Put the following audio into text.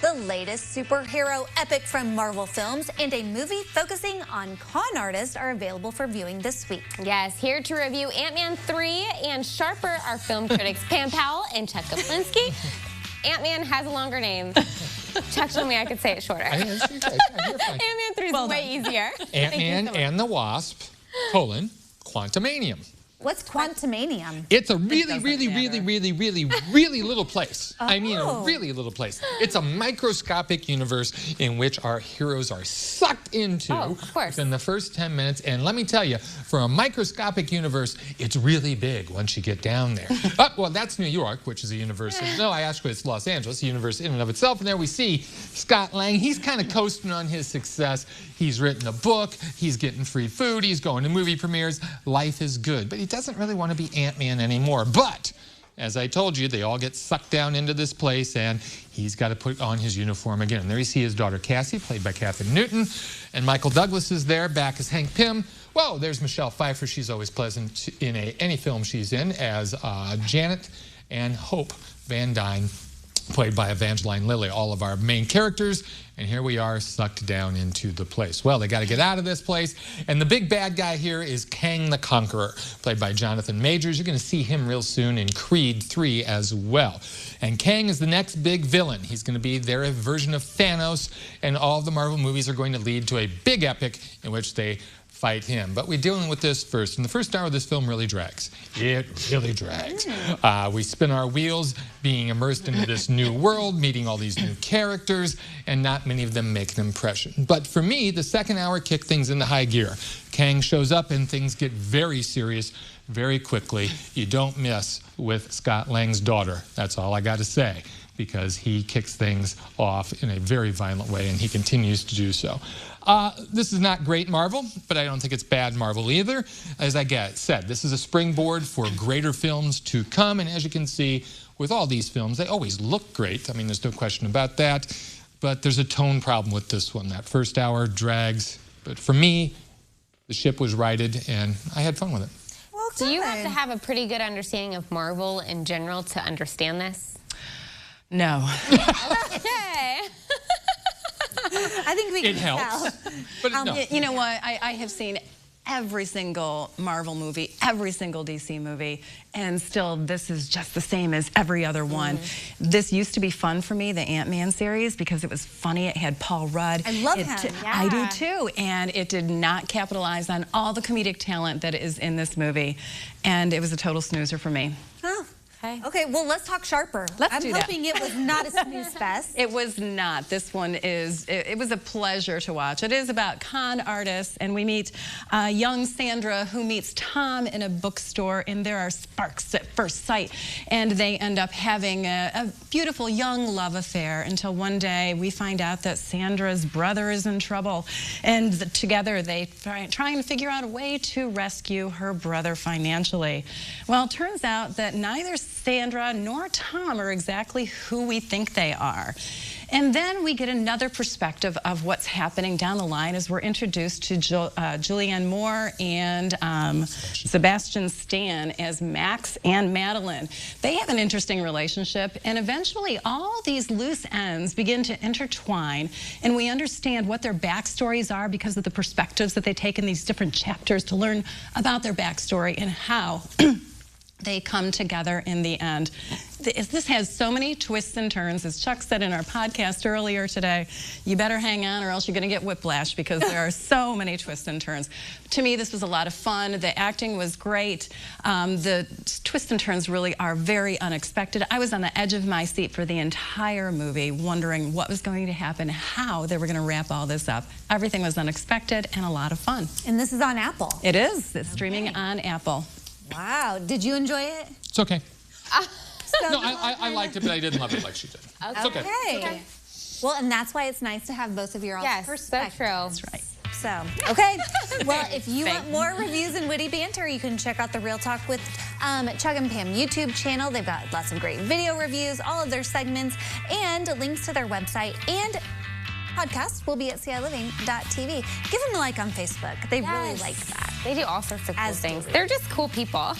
the latest superhero epic from Marvel Films and a movie focusing on con artists are available for viewing this week. Yes, here to review Ant-Man 3 and Sharper are film critics Pam Powell and Chuck Kaplinski. Ant-Man has a longer name. Chuck told me I could say it shorter. Ant-Man 3 is way easier. Ant-Man and the Wasp, Quantumanium. What's Quantumanium? It's a really little place. Oh. I mean, a really little place. It's a microscopic universe in which our heroes are sucked into in the first 10 minutes. And let me tell you, for a microscopic universe, it's really big once you get down there. Well, that's New York, which is a universe. No, actually, it's Los Angeles, a universe in and of itself. And there we see Scott Lang. He's kind of coasting on his success. He's written a book. He's getting free food. He's going to movie premieres. Life is good. But he doesn't really want to be Ant-Man anymore. But as I told you, they all get sucked down into this place, and he's got to put on his uniform again. And there you see his daughter Cassie, played by Catherine Newton, and Michael Douglas is there, back as Hank Pym. Whoa, there's Michelle Pfeiffer. She's always pleasant in any film she's in as Janet, and Hope Van Dyne, played by Evangeline Lilly, all of our main characters. And here we are, sucked down into the place. Well, they got to get out of this place. And the big bad guy here is Kang the Conqueror, played by Jonathan Majors. You're going to see him real soon in Creed 3 as well. And Kang is the next big villain. He's going to be their version of Thanos. And all of the Marvel movies are going to lead to a big epic in which they fight him. But we're dealing with this first. And the first hour of this film really drags. It really drags. We spin our wheels being immersed into this new world, meeting all these new characters, and not many of them make an impression. But for me, the second hour kicked things into high gear. Kang shows up and things get very serious very quickly. You don't mess with Scott Lang's daughter. That's all I got to say, because he kicks things off in a very violent way, and he continues to do so. This is not great Marvel, but I don't think it's bad Marvel either. As I said, this is a springboard for greater films to come, and as you can see, with all these films, they always look great. I mean, there's no question about that, but there's a tone problem with this one. That first hour drags, but for me, the ship was righted, and I had fun with it. Well, do you have to have a pretty good understanding of Marvel in general to understand this? No. Okay. I think we can helps, but no. You know what? I have seen every single Marvel movie, every single DC movie, and still this is just the same as every other one. This used to be fun for me, the Ant-Man series, because it was funny. It had Paul Rudd. I love him. I do too. And it did not capitalize on all the comedic talent that is in this movie. And it was a total snoozer for me. Oh. Okay, well, let's talk Sharper. Let's do that. I'm hoping it was not a snooze fest. It was not. This one is, it was a pleasure to watch. It is about con artists, and we meet young Sandra, who meets Tom in a bookstore, and there are sparks at first sight. And they end up having a beautiful young love affair until one day we find out that Sandra's brother is in trouble. And together they trying to figure out a way to rescue her brother financially. Well, it turns out that neither Sandra nor Tom are exactly who we think they are. And then we get another perspective of what's happening down the line as we're introduced to Julianne Moore and Sebastian Stan as Max and Madeline. They have an interesting relationship, and eventually all these loose ends begin to intertwine, and we understand what their backstories are because of the perspectives that they take in these different chapters to learn about their backstory and how they come together in the end. This has so many twists and turns. As Chuck said in our podcast earlier today, you better hang on or else you're going to get whiplash, because there are so many twists and turns. To me, this was a lot of fun. The acting was great. The twists and turns really are very unexpected. I was on the edge of my seat for the entire movie, wondering what was going to happen, how they were going to wrap all this up. Everything was unexpected and a lot of fun. And this is on Apple. It is. It's streaming on Apple. Wow. Did you enjoy it? It's okay. No, I liked it, but I didn't love it like she did. It's okay. Okay. Well, and that's why it's nice to have both of your perspectives. That's true. That's right. So, okay. Well, if you want more reviews and witty banter, you can check out the Real Talk with Chuck and Pam YouTube channel. They've got lots of great video reviews, all of their segments, and links to their website and podcast will be at CILiving.tv. Give them a like on Facebook. They really like that. They do all sorts of cool things. They're just cool people.